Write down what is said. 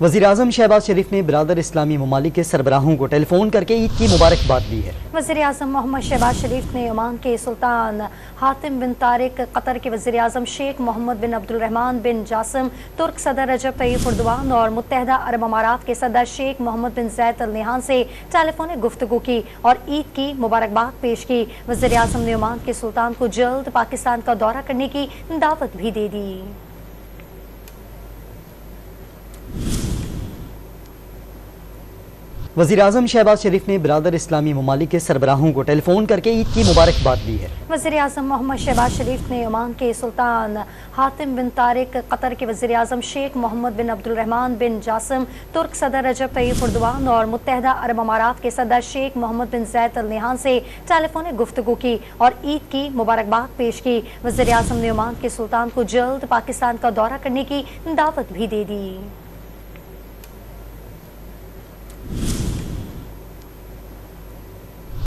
वज़ीर-ए-आज़म शहबाज शरीफ ने बिरादर इस्लामी ममालिक के सरबराहों को टेलीफोन करके ईद की मुबारकबाद दी है। वज़ीर-ए-आज़म मोहम्मद शहबाज शरीफ ने ओमान के सुल्तान हातिम बिन तारिक, कतर के वज़ीर-ए-आज़म शेख मोहम्मद बिन अब्दुल रहमान बिन जासिम, तुर्क सदर रजब तय्यिब एर्दोगान और मुत्तहिदा अरब अमारात के सदर शेख मोहम्मद बिन ज़ायद अल नहयान से टेलीफोनिक गुफ्तगू की और ईद की मुबारकबाद पेश की। वज़ीर-ए-आज़म ने ओमान के सुल्तान को जल्द पाकिस्तान का दौरा करने की दावत भी दे दी। वज़ीर-ए-आज़म शहबाज शरीफ ने बिरादर इस्लामी ममालिक के सरबराहों को टेलीफोन करके ईद की मुबारकबाद दी है। वज़ीर-ए-आज़म मोहम्मद शहबाज शरीफ ने ओमान के सुल्तान हातिम बिन तारिक, कतर के वज़ीर-ए-आज़म शेख मोहम्मद बिन अब्दुल रहमान बिन जासिम, तुर्क सदर रजब तय्यिब एर्दोगान और मुत्तहिदा अरब अमारात के सदर शेख मोहम्मद बिन ज़ायद अल नहयान से टेलीफोनिक गुफ्तगू की और ईद की मुबारकबाद पेश की। वज़ीर-ए-आज़म ने ओमान के सुल्तान को जल्द पाकिस्तान का दौरा करने की दावत भी दे दी।